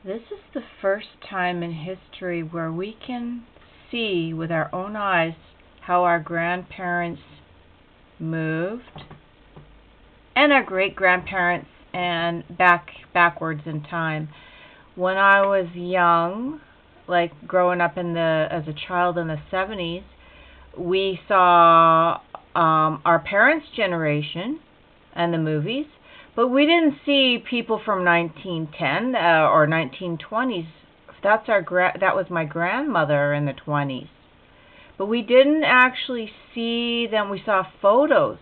This is the first time in history where we can see with our own eyes how our grandparents moved and our great-grandparents and backwards in time. When I was young, like growing up as a child in the 70s, we saw our parents' generation and the movies, but we didn't see people from 1910 or 1920s. That was my grandmother in the 20s. But we didn't actually see them. We saw photos,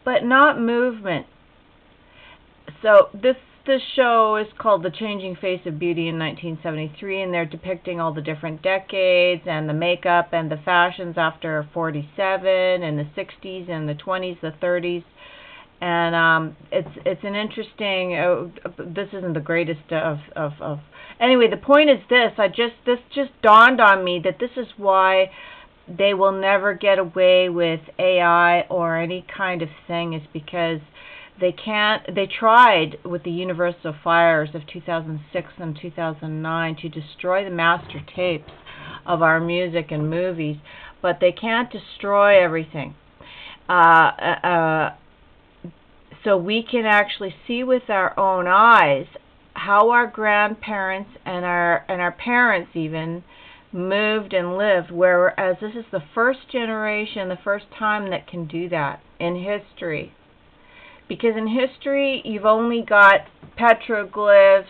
but not movement. So this show is called The Changing Face of Beauty in 1973, and they're depicting all the different decades and the makeup and the fashions after 47 and the 60s and the 20s, the 30s. And it's an interesting. This isn't the greatest of. Anyway, the point is this. This just dawned on me that this is why they will never get away with AI or any kind of thing, is because they can't. They tried with the Universal fires of 2006 and 2009 to destroy the master tapes of our music and movies, but they can't destroy everything. So we can actually see with our own eyes how our grandparents and our parents even moved and lived, whereas this is the first generation, the first time that can do that in history. Because in history, you've only got petroglyphs,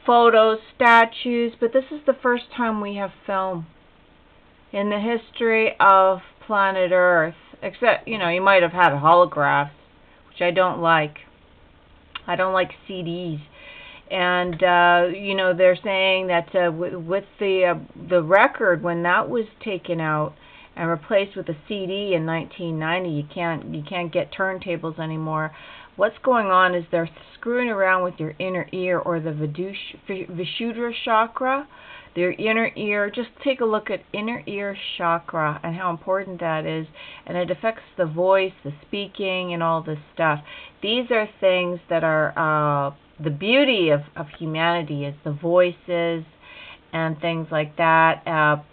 photos, statues, but this is the first time we have film in the history of planet Earth. Except, you might have had holographs, which I don't like. I don't like CDs. And, they're saying that with the record, when that was taken out and replaced with a CD in 1990, you can't get turntables anymore. What's going on is they're screwing around with your inner ear, or the Vishuddha chakra. Their inner ear. Just take a look at inner ear chakra and how important that is, and it affects the voice, the speaking, and all this stuff. These are things that are the beauty of humanity, is the voices and things like that.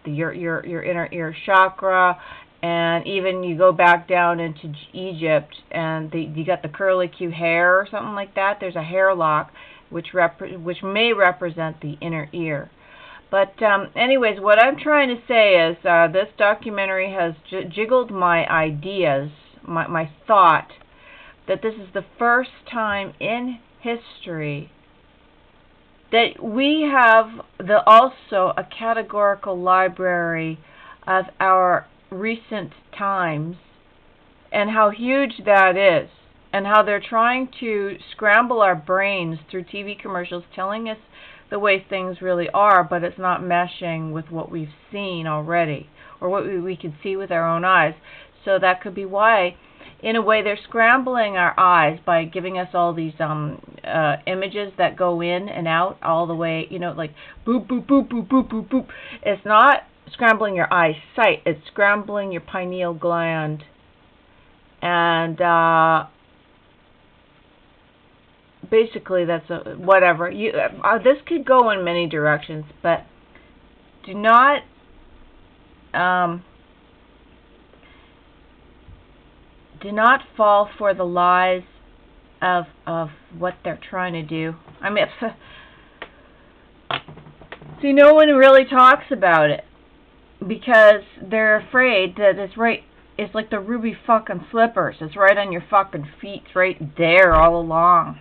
Your inner ear chakra, and even you go back down into Egypt, and you got the curlicue hair or something like that. There's a hair lock which may represent the inner ear. But anyways, what I'm trying to say is this documentary has jiggled my ideas, my thought, that this is the first time in history that we have also a categorical library of our recent times, and how huge that is, and how they're trying to scramble our brains through TV commercials telling us the way things really are, but it's not meshing with what we've seen already, or what we can see with our own eyes. So that could be why, in a way, they're scrambling our eyes by giving us all these images that go in and out all the way, like boop, boop, boop, boop, boop, boop, boop. It's not scrambling your eyesight, it's scrambling your pineal gland. And basically, that's whatever. This could go in many directions, but do not fall for the lies of what they're trying to do. I mean, see, no one really talks about it because they're afraid that it's right. It's like the ruby fucking slippers. It's right on your fucking feet. It's right there all along.